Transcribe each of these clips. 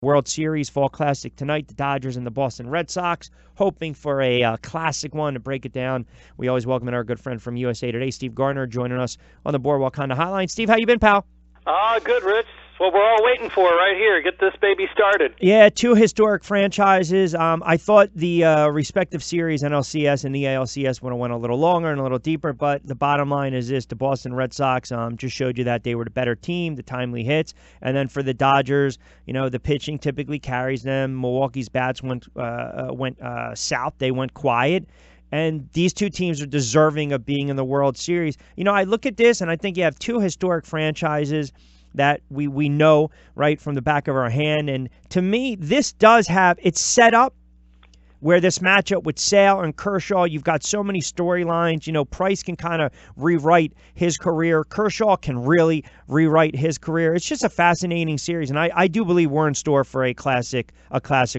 World Series Fall Classic tonight, the Dodgers and the Boston Red Sox, hoping for a classic one. To break it down, we always welcome in our good friend from USA Today, Steve Gardner, joining us on the Boardwalk Honda Hotline. Steve, how you been, pal? Good, Rich. What we're all waiting for right here. Get this baby started. Yeah, two historic franchises. I thought the respective series, NLCS and the ALCS, would have went a little longer and a little deeper, but the bottom line is this: the Boston Red Sox just showed you that they were the better team, the timely hits. And then for the Dodgers, the pitching typically carries them. Milwaukee's bats went south. They went quiet. And these two teams are deserving of being in the World Series. I look at this, and I think you have two historic franchises that we know right from the back of our hand. And to me, this does have, it's set up where this matchup with Sale and Kershaw, you've got so many storylines. Price can kind of rewrite his career. Kershaw can really rewrite his career. It's just a fascinating series, and I do believe we're in store for a classic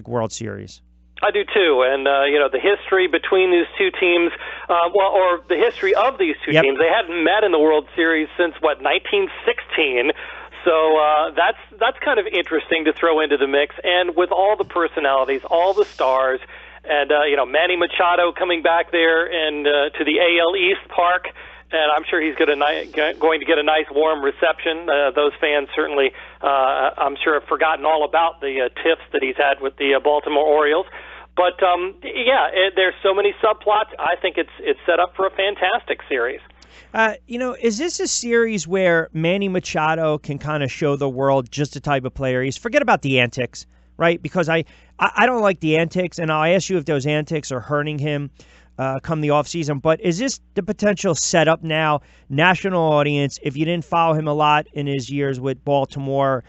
World Series. I do too, and the history between these two teams, or the history of these two teams, they hadn't met in the World Series since 1916. So that's kind of interesting to throw into the mix, and with all the personalities, all the stars, and Manny Machado coming back there and to the AL East Park. And I'm sure he's going to get a nice warm reception. Those fans certainly, I'm sure, have forgotten all about the tiffs that he's had with the Baltimore Orioles. But there's so many subplots. I think it's set up for a fantastic series. Is this a series where Manny Machado can kind of show the world just the type of player he is? Forget about the antics, right? Because I don't like the antics, and I'll ask you if those antics are hurting him come the offseason. But is this the potential setup now, national audience, if you didn't follow him a lot in his years with Baltimore,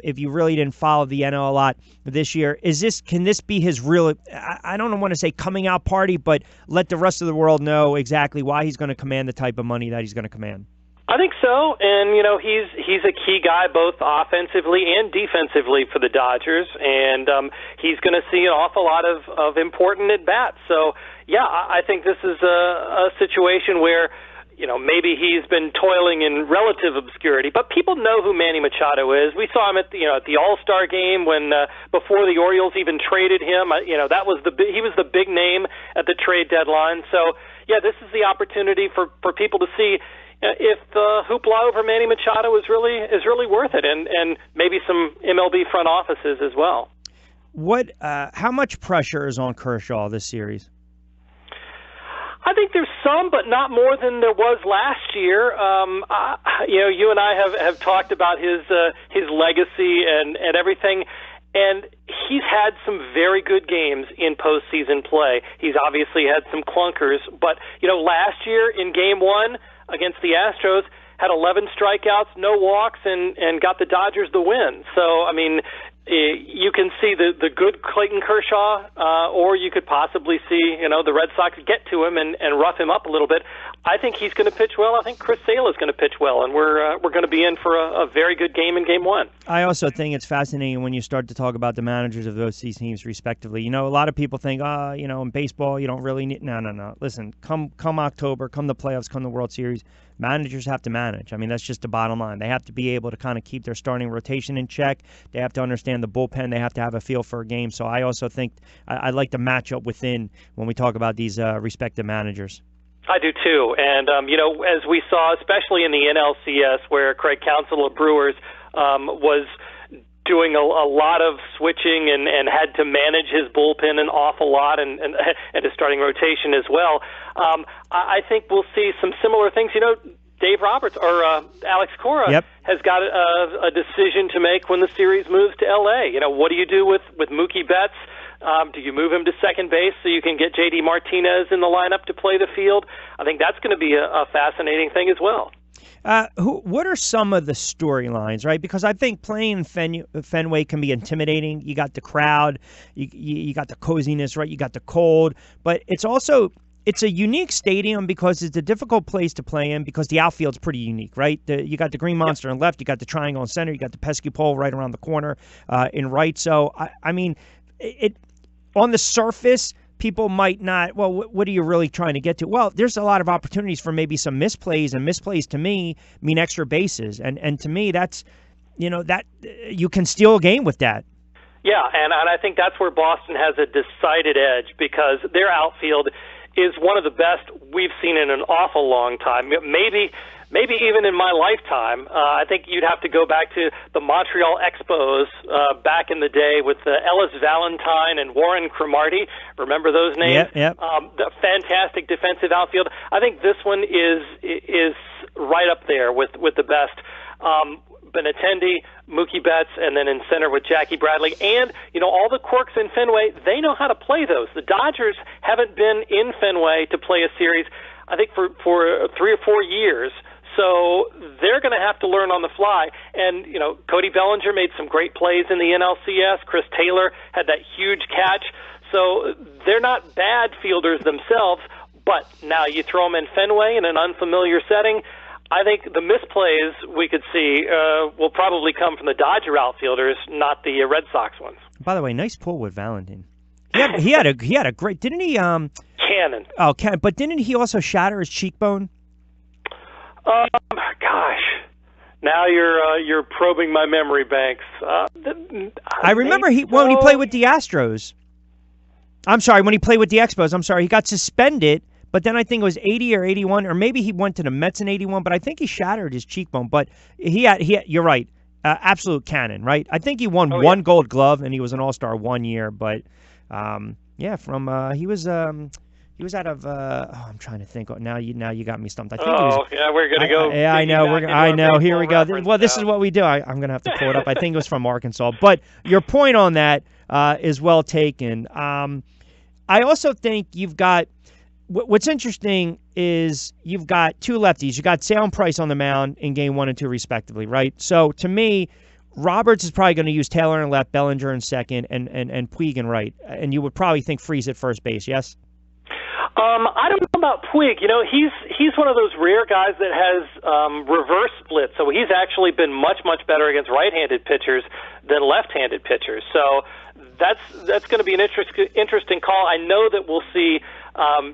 if you really didn't follow the NL a lot this year, can this be his real, I don't want to say coming out party, but let the rest of the world know exactly why he's going to command the type of money that he's going to command? I think so, and he's a key guy both offensively and defensively for the Dodgers, and he's going to see an awful lot of important at bats. So yeah, I think this is a situation where maybe he's been toiling in relative obscurity, but people know who Manny Machado is. We saw him at the All-Star game when before the Orioles even traded him. That was he was the big name at the trade deadline. So yeah, this is the opportunity for people to see if the hoopla over Manny Machado is really worth it, and maybe some MLB front offices as well. How much pressure is on Kershaw this series? I think there's some, but not more than there was last year. You and I have talked about his legacy and everything, and he's had some very good games in postseason play. He's obviously had some clunkers, but last year in Game 1 against the Astros, had 11 strikeouts, no walks, and got the Dodgers the win. So, I mean, you can see the good Clayton Kershaw, or you could possibly see, the Red Sox get to him and rough him up a little bit. I think he's going to pitch well. I think Chris Sale is going to pitch well, and we're going to be in for a very good game in Game 1. I also think it's fascinating when you start to talk about the managers of those teams respectively. A lot of people think, in baseball you don't really need. No. Listen, come October, come the playoffs, come the World Series, managers have to manage. I mean, that's just the bottom line. They have to be able to kind of keep their starting rotation in check. They have to understand the bullpen. They have to have a feel for a game. So I also think I like the matchup within when we talk about these respective managers. I do too, and as we saw, especially in the NLCS, where Craig Counsell of Brewers was doing a lot of switching and had to manage his bullpen an awful lot and his starting rotation as well. I think we'll see some similar things. Dave Roberts or Alex Cora has got a decision to make when the series moves to L.A. What do you do with Mookie Betts? Do you move him to second base so you can get J.D. Martinez in the lineup to play the field? I think that's going to be a fascinating thing as well. What are some of the storylines, right? Because I think playing Fenway can be intimidating. You got the crowd, you got the coziness, right? You got the cold, but it's a unique stadium because it's a difficult place to play in because the outfield's pretty unique, right? You got the Green Monster on left, you got the triangle in center, you got the pesky pole right around the corner in right. So I mean, on the surface, people might not, well, what are you really trying to get to? Well, there's a lot of opportunities for maybe some misplays, and misplays to me mean extra bases. And to me, that's, that you can steal a game with that. Yeah, and I think that's where Boston has a decided edge because their outfield is one of the best we've seen in an awful long time. Maybe even in my lifetime. I think you'd have to go back to the Montreal Expos back in the day with Ellis Valentine and Warren Cromartie. Remember those names? Yep. The fantastic defensive outfield. I think this one is right up there with the best. Benintendi, Mookie Betts, and then in center with Jackie Bradley. And, all the quirks in Fenway, they know how to play those. The Dodgers haven't been in Fenway to play a series, I think, for 3 or 4 years. So they're going to have to learn on the fly. And, Cody Bellinger made some great plays in the NLCS. Chris Taylor had that huge catch. So they're not bad fielders themselves, but now you throw them in Fenway in an unfamiliar setting. I think the misplays we could see will probably come from the Dodger outfielders, not the Red Sox ones. By the way, nice pull with Valentin. He had a great, didn't he? Cannon. Oh, but didn't he also shatter his cheekbone? Gosh, now you're probing my memory banks. I remember when he played with the Astros. I'm sorry, when he played with the Expos. I'm sorry, he got suspended. But then I think it was 80 or 81, or maybe he went to the Mets in 81, but I think he shattered his cheekbone. But he had you're right, absolute cannon, right? I think he won one Gold Glove, and he was an All-Star 1 year. But, he was out of, I'm trying to think. Now you got me stumped. I think we're going to go. I know. Here we go. Well, this is what we do. I'm going to have to pull it up. I think it was from Arkansas. But your point on that is well taken. I also think you've got, what's interesting is you've got two lefties. You got Sale and Price on the mound in game 1 and 2, respectively, right? So to me, Roberts is probably going to use Taylor in left, Bellinger in second, and Puig in right. And you would probably think Freese at first base, yes? I don't know about Puig. He's one of those rare guys that has reverse split. So he's actually been much better against right-handed pitchers than left-handed pitchers. So that's going to be an interesting call. I know that we'll see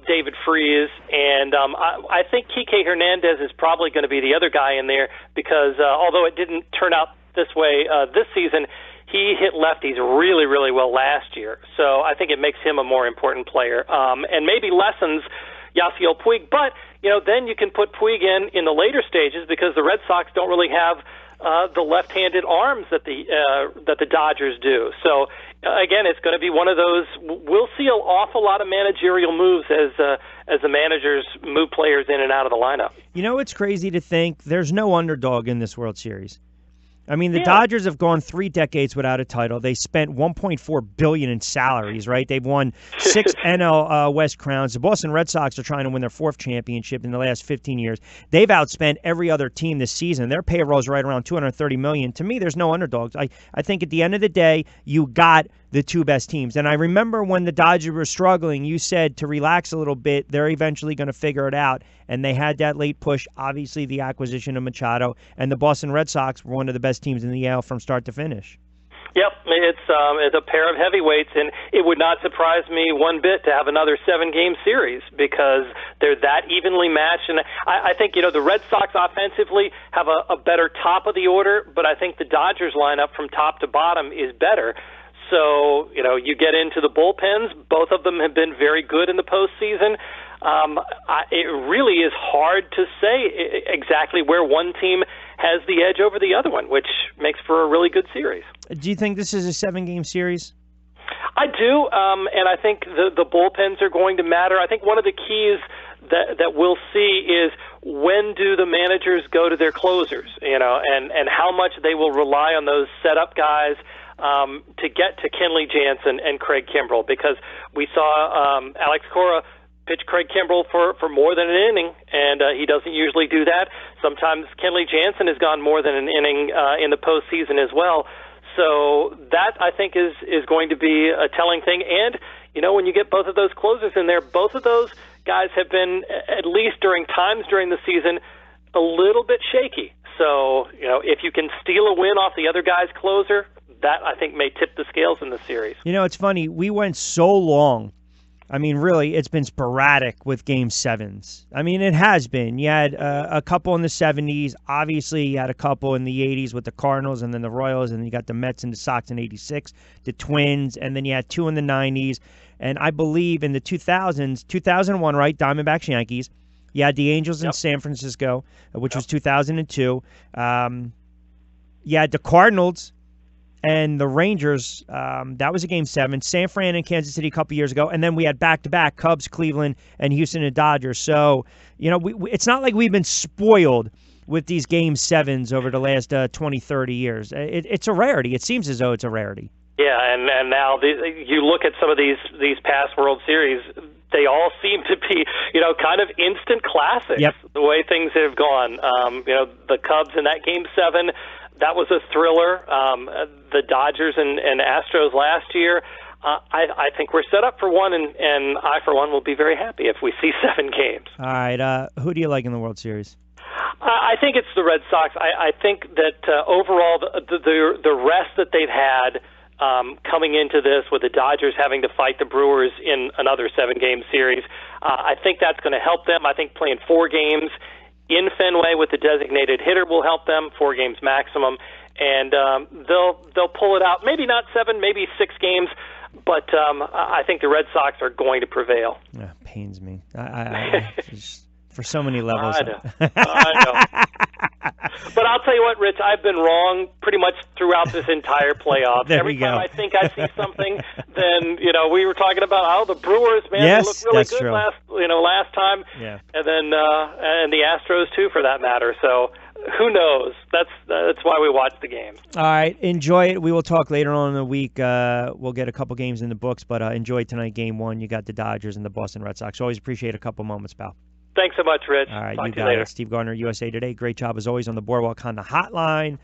David Freese, and I think Kike Hernandez is probably going to be the other guy in there because although it didn't turn out this way this season, he hit lefties really, really well last year. So I think it makes him a more important player and maybe lessens Yasiel Puig. But, then you can put Puig in the later stages because the Red Sox don't really have the left-handed arms that the Dodgers do. So again, it's going to be one of those. We'll see an awful lot of managerial moves as the managers move players in and out of the lineup. It's crazy to think there's no underdog in this World Series. I mean, the Dodgers have gone 3 decades without a title. They spent $1.4 billion in salaries, right? They've won 6 NL West crowns. The Boston Red Sox are trying to win their 4th championship in the last 15 years. They've outspent every other team this season. Their payroll is right around $230 million. To me, there's no underdogs. I think at the end of the day, you got the 2 best teams. And I remember when the Dodgers were struggling, you said to relax a little bit, they're eventually going to figure it out. And they had that late push, obviously the acquisition of Machado, and the Boston Red Sox were one of the best teams in the AL from start to finish. Yep, it's a pair of heavyweights, and it would not surprise me one bit to have another 7-game series because they're that evenly matched. And I think the Red Sox offensively have a better top of the order, but I think the Dodgers lineup from top to bottom is better. So, you get into the bullpens. Both of them have been very good in the postseason. It really is hard to say exactly where one team has the edge over the other one, which makes for a really good series. Do you think this is a 7-game series? I do, and I think the bullpens are going to matter. I think one of the keys that we'll see is when do the managers go to their closers, and how much they will rely on those setup guys to get to Kenley Jansen and Craig Kimbrell, because we saw Alex Cora pitch Craig Kimbrell for more than an inning, and he doesn't usually do that. Sometimes Kenley Jansen has gone more than an inning in the postseason as well. So that, I think, is going to be a telling thing. And, when you get both of those closers in there, both of those guys have been, at least during times during the season, a little bit shaky. So, if you can steal a win off the other guy's closer, that, I think, may tip the scales in the series. It's funny. We went so long I mean, really, it's been sporadic with Game 7s. I mean, it has been. You had a couple in the 70s. Obviously, you had a couple in the 80s with the Cardinals and then the Royals, and then you got the Mets and the Sox in 86, the Twins, and then you had two in the 90s. And I believe in the 2000s, 2001, right, Diamondbacks, Yankees. You had the Angels in San Francisco, which was 2002. You had the Cardinals and the Rangers. That was a Game 7. San Fran and Kansas City a couple years ago. And then we had back-to-back Cubs, Cleveland, and Houston and Dodgers. So, you know, it's not like we've been spoiled with these Game 7s over the last 20, 30 years. It's a rarity. It seems as though it's a rarity. Yeah, and now you look at some of these past World Series, they all seem to be, you know, kind of instant classics. Yep. The way things have gone. You know, the Cubs in that Game 7, that was a thriller. The Dodgers and Astros last year, I think we're set up for one, and I, for one, will be very happy if we see 7 games. All right. Who do you like in the World Series? I think it's the Red Sox. I think that overall the rest that they've had coming into this, with the Dodgers having to fight the Brewers in another 7-game series, I think that's going to help them. I think playing 4 games in Fenway with the designated hitter will help them, 4 games maximum, and they'll pull it out. Maybe not 7, maybe 6 games, but I think the Red Sox are going to prevail. Yeah, pains me. I for so many levels. I know. But I'll tell you what, Rich, I've been wrong pretty much throughout this entire playoff. Every time I think I see something, then, you know, we were talking about, the Brewers, man, yes, they looked really good true. last time. Yeah. And then and the Astros too, for that matter. So who knows? That's why we watch the games. All right, enjoy it. We will talk later on in the week. We'll get a couple games in the books, but enjoy tonight, Game 1. You got the Dodgers and the Boston Red Sox. Always appreciate a couple moments, pal. Thanks so much, Rich. All right, Talk you to you got later. it. Steve Gardner, USA Today. Great job as always on the Boardwalk Honda Hotline.